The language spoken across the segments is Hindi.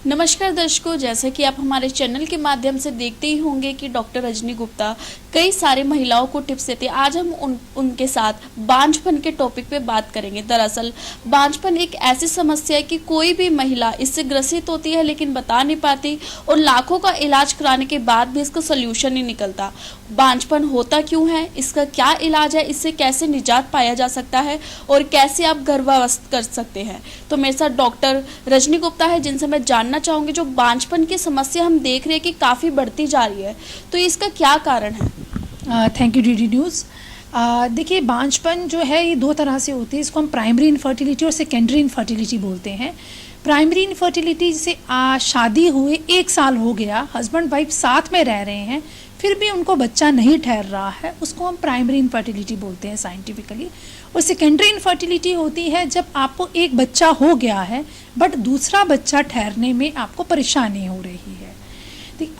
नमस्कार दर्शकों, जैसा कि आप हमारे चैनल के माध्यम से देखते ही होंगे कि डॉक्टर रजनी गुप्ता कई सारे महिलाओं को टिप्स देते हैं। आज हम उनके साथ बांझपन के टॉपिक पे बात करेंगे। दरअसल बांझपन एक ऐसी समस्या है कि कोई भी महिला इससे ग्रसित होती है लेकिन बता नहीं पाती और लाखों का इलाज कराने के बाद भी इसका सोल्यूशन नहीं निकलता। बांझपन होता क्यों है, इसका क्या इलाज है, इससे कैसे निजात पाया जा सकता है और कैसे आप गर्भावस्थ कर सकते हैं। तो मेरे साथ डॉक्टर रजनी गुप्ता है जिनसे मैं जानना चाहूंगी जो बांझपन की समस्या हम देख रहे हैं कि काफ़ी बढ़ती जा रही है, तो इसका क्या कारण है। Thank you DD news. देखिए, बांझपन जो है ये दो तरह से होती है। इसको हम प्राइमरी इनफर्टिलिटी और सेकेंडरी इनफर्टिलिटी बोलते हैं। प्राइमरी इनफर्टिलिटी से शादी हुए 1 साल हो गया, हस्बैंड वाइफ साथ में रह रहे हैं, फिर भी उनको बच्चा नहीं ठहर रहा है, उसको हम प्राइमरी इनफर्टिलिटी बोलते हैं साइंटिफिकली। और सेकेंडरी इनफर्टिलिटी होती है जब आपको एक बच्चा हो गया है बट दूसरा बच्चा ठहरने में आपको परेशानी हो रही है।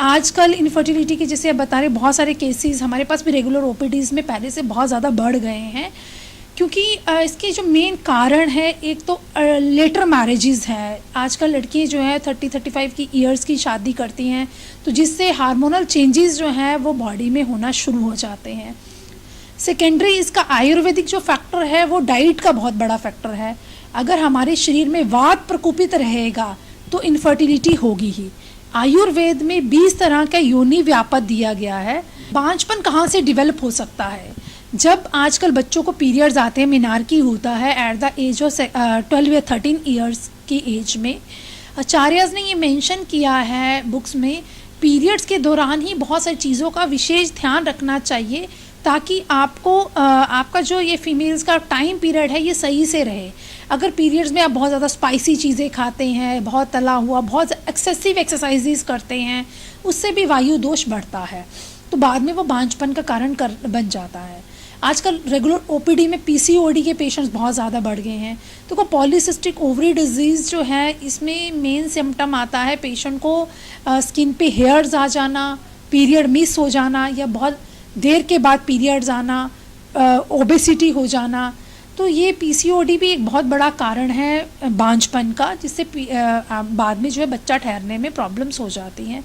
आजकल इनफर्टिलिटी के जैसे आप बता रहे बहुत सारे केसेस हमारे पास भी रेगुलर ओपीडीज़ में पहले से बहुत ज़्यादा बढ़ गए हैं, क्योंकि इसके जो मेन कारण है, एक तो लेटर मैरिजेस हैं। आजकल लड़की जो है 30-35 की ईयर्स की शादी करती हैं, तो जिससे हार्मोनल चेंजेस जो हैं वो बॉडी में होना शुरू हो जाते हैं। सेकेंडरी इसका आयुर्वेदिक जो फैक्टर है वो डाइट का बहुत बड़ा फैक्टर है। अगर हमारे शरीर में वात प्रकोपित रहेगा तो इनफर्टिलिटी होगी ही। आयुर्वेद में 20 तरह का योनि व्यापक दिया गया है। बांझपन कहाँ से डेवलप हो सकता है? जब आजकल बच्चों को पीरियड्स आते हैं, मिनार्की होता है एट द एज ऑफ 12 या 13 ईयर्स की एज में। आचार्यज ने ये मेंशन किया है बुक्स में, पीरियड्स के दौरान ही बहुत सारी चीज़ों का विशेष ध्यान रखना चाहिए ताकि आपको आपका जो ये फीमेल्स का टाइम पीरियड है ये सही से रहे। अगर पीरियड्स में आप बहुत ज़्यादा स्पाइसी चीज़ें खाते हैं, बहुत तला हुआ, बहुत एक्सेसिव एक्सरसाइजेस करते हैं, उससे भी वायु दोष बढ़ता है, तो बाद में वो बांझपन का कारण बन जाता है। आजकल रेगुलर ओपीडी में पीसीओडी के पेशेंट्स बहुत ज़्यादा बढ़ गए हैं। तो पॉलीसिस्टिक ओवरी डिजीज़ जो है, इसमें मेन सिम्टम आता है पेशेंट को स्किन पे हेयर्स आ जाना, पीरियड मिस हो जाना या बहुत देर के बाद पीरियड्स आना, ओबेसिटी हो जाना। तो ये पीसीओडी भी एक बहुत बड़ा कारण है बांझपन का, जिससे बाद में जो है बच्चा ठहरने में प्रॉब्लम्स हो जाती हैं।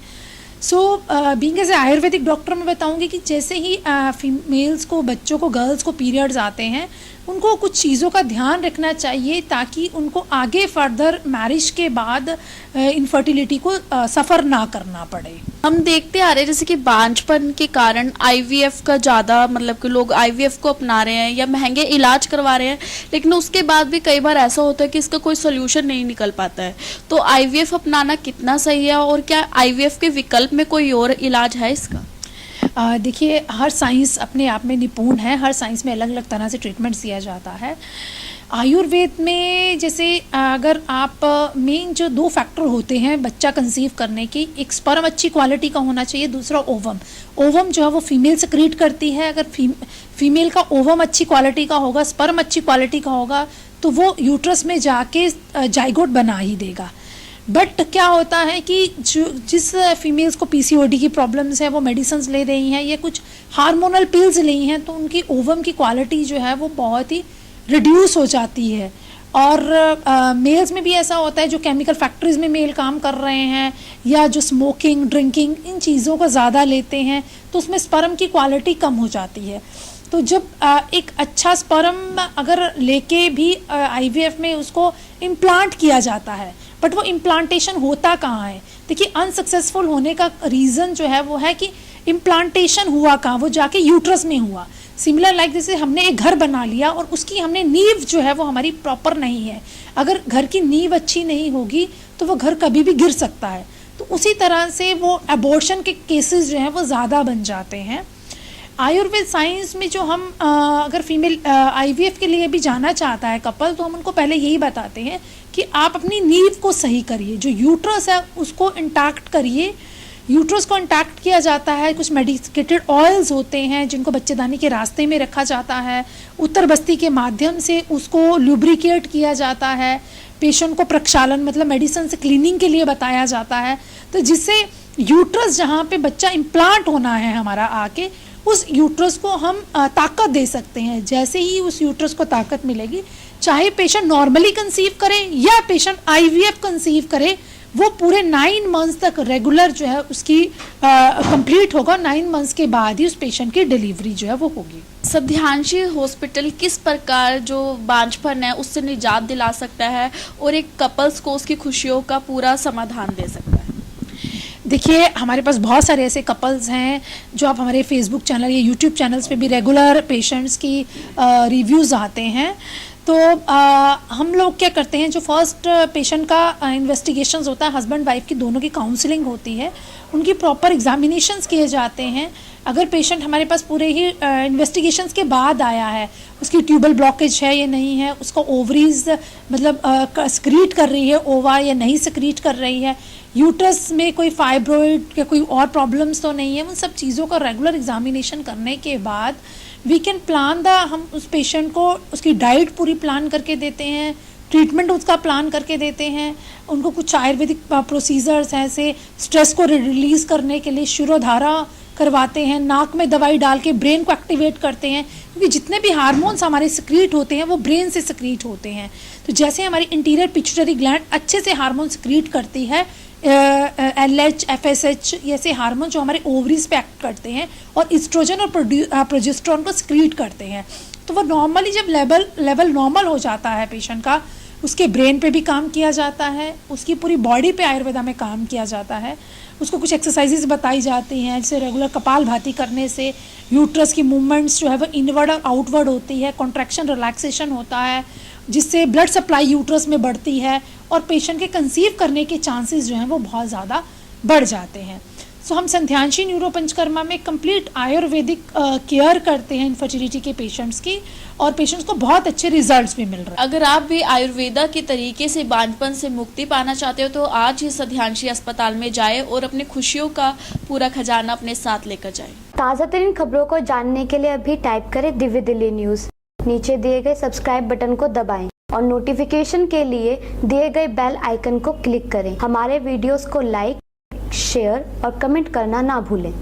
So being as a Ayurvedic doctor मैं बताऊंगी कि जैसे ही फीमेल्स को, बच्चों को, गर्ल्स को पीरियड्स आते हैं, उनको कुछ चीज़ों का ध्यान रखना चाहिए ताकि उनको आगे फर्दर मैरिज के बाद इनफर्टिलिटी को सफ़र ना करना पड़े। हम देखते आ रहे हैं जैसे कि बांझपन के कारण आईवीएफ का ज़्यादा, मतलब कि लोग आईवीएफ को अपना रहे हैं या महंगे इलाज करवा रहे हैं, लेकिन उसके बाद भी कई बार ऐसा होता है कि इसका कोई सोल्यूशन नहीं निकल पाता है। तो आईवीएफ अपनाना कितना सही है और क्या आईवीएफ के विकल्प में कोई और इलाज है इसका? देखिए, हर साइंस अपने आप में निपुण है, हर साइंस में अलग अलग तरह से ट्रीटमेंट दिया जाता है। आयुर्वेद में जैसे अगर आप मेन जो 2 फैक्टर होते हैं बच्चा कंसीव करने की, एक स्पर्म अच्छी क्वालिटी का होना चाहिए, दूसरा ओवम। ओवम जो है वो फीमेल सेक्रीट करती है। अगर फीमेल का ओवम अच्छी क्वालिटी का होगा, स्पर्म अच्छी क्वालिटी का होगा, तो वो यूट्रस में जाके जाइगोट बना ही देगा। बट क्या होता है कि जिस फीमेल्स को पीसीओडी की प्रॉब्लम्स है, वो मेडिसिन ले रही हैं या कुछ हार्मोनल पिल्स ली हैं, तो उनकी ओवम की क्वालिटी जो है वो बहुत ही रिड्यूस हो जाती है। और मेल्स में भी ऐसा होता है, जो केमिकल फैक्ट्रीज़ में मेल काम कर रहे हैं या जो स्मोकिंग, ड्रिंकिंग, इन चीज़ों को ज़्यादा लेते हैं, तो उसमें स्पर्म की क्वालिटी कम हो जाती है। तो जब एक अच्छा स्पर्म अगर लेके भी आईवीएफ में उसको इम्प्लांट किया जाता है, बट वो इम्प्लांटेशन होता कहाँ है? देखिए, अनसक्सेसफुल होने का रीज़न जो है वो है कि इम्प्लांटेशन हुआ कहाँ, वो जाके यूट्रस में हुआ। सिमिलर लाइक जैसे हमने एक घर बना लिया और उसकी हमने नींव जो है वो हमारी प्रॉपर नहीं है। अगर घर की नींव अच्छी नहीं होगी तो वो घर कभी भी गिर सकता है। तो उसी तरह से वो एबॉर्शन के केसेस जो हैं वो ज़्यादा बन जाते हैं। आयुर्वेद साइंस में जो हम अगर फीमेल आईवीएफ के लिए भी जाना चाहता है कपल, तो हम उनको पहले यही बताते हैं कि आप अपनी नींव को सही करिए, जो यूट्रस है उसको इंटैक्ट करिए। यूट्रस को इंटैक्ट किया जाता है, कुछ मेडिकेटेड ऑयल्स होते हैं जिनको बच्चेदानी के रास्ते में रखा जाता है, उत्तर बस्ती के माध्यम से उसको लुब्रिकेट किया जाता है, पेशेंट को प्रक्षालन मतलब मेडिसिन से क्लीनिंग के लिए बताया जाता है, तो जिससे यूट्रस जहाँ पे बच्चा इम्प्लांट होना है हमारा आके, उस यूट्रस को हम ताकत दे सकते हैं। जैसे ही उस यूट्रस को ताकत मिलेगी, चाहे पेशेंट नॉर्मली कंसीव करे या पेशेंट आईवीएफ कंसीव करे, वो पूरे 9 मंथ्स तक रेगुलर जो है उसकी कंप्लीट होगा। 9 मंथ्स के बाद ही उस पेशेंट की डिलीवरी जो है वो होगी। सध्यांशी हॉस्पिटल किस प्रकार जो बांझपन है उससे निजात दिला सकता है और एक कपल्स को उसकी खुशियों का पूरा समाधान दे सकता है? देखिए, हमारे पास बहुत सारे ऐसे कपल्स हैं जो आप हमारे फेसबुक चैनल या यूट्यूब चैनल्स पे भी रेगुलर पेशेंट्स की रिव्यूज़ आते हैं। तो हम लोग क्या करते हैं, जो फर्स्ट पेशेंट का इन्वेस्टिगेशंस होता है, हस्बैंड वाइफ की दोनों की काउंसलिंग होती है, उनकी प्रॉपर एग्जामिनेशंस किए जाते हैं। अगर पेशेंट हमारे पास पूरे ही इन्वेस्टिगेशंस के बाद आया है, उसकी ट्यूबल ब्लॉकेज है या नहीं है, उसको ओवरीज मतलब सक्रीट कर रही है ओवा या नहीं सक्रीट कर रही है, यूट्रस में कोई फाइब्रोइड या कोई और प्रॉब्लम्स तो नहीं है, उन सब चीज़ों का रेगुलर एग्जामिनेशन करने के बाद वी कैन प्लान हम उस पेशेंट को उसकी डाइट पूरी प्लान करके देते हैं, ट्रीटमेंट उसका प्लान करके देते हैं। उनको कुछ आयुर्वेदिक प्रोसीजर्स हैं, ऐसे स्ट्रेस को रिलीज़ करने के लिए शिरोधारा करवाते हैं, नाक में दवाई डाल के ब्रेन को एक्टिवेट करते हैं, क्योंकि जितने भी हार्मोन्स हमारे सक्रीट होते हैं वो ब्रेन से सक्रीट होते हैं। तो जैसे हमारी इंटीरियर पिट्यूटरी ग्लैंड अच्छे से हार्मोन सक्रीट करती है, LH, FSH ऐसे हार्मोन जो हमारे ओवरीज पे एक्ट करते हैं और इस्ट्रोजन और प्रोजेस्टेरोन को सक्रीट करते हैं, तो वो नॉर्मली जब लेवल नॉर्मल हो जाता है पेशेंट का, उसके ब्रेन पे भी काम किया जाता है, उसकी पूरी बॉडी पे आयुर्वेदा में काम किया जाता है। उसको कुछ एक्सरसाइजेज बताई जाती हैं, जैसे रेगुलर कपालभाति करने से यूट्रस की मूवमेंट्स जो है वो इनवर्ड और आउटवर्ड होती है, कॉन्ट्रैक्शन रिलैक्सेशन होता है, जिससे ब्लड सप्लाई यूट्रस में बढ़ती है और पेशेंट के कंसीव करने के चांसेस जो हैं वो बहुत ज़्यादा बढ़ जाते हैं। सो हम सध्यांशी न्यूरो पंचकर्मा में कंप्लीट आयुर्वेदिक केयर करते हैं इनफर्टिलिटी के पेशेंट्स की, और पेशेंट्स को बहुत अच्छे रिजल्ट्स भी मिल रहे हैं। अगर आप भी आयुर्वेदा के तरीके से बांझपन से मुक्ति पाना चाहते हो तो आज ही सध्यांशी अस्पताल में जाएं और अपनी खुशियों का पूरा खजाना अपने साथ लेकर जाएं। ताज़ा तरीन खबरों को जानने के लिए अभी टाइप करें दिव्य दिल्ली न्यूज़। नीचे दिए गए सब्सक्राइब बटन को दबाएं और नोटिफिकेशन के लिए दिए गए बेल आइकन को क्लिक करें। हमारे वीडियोस को लाइक, शेयर और कमेंट करना ना भूलें।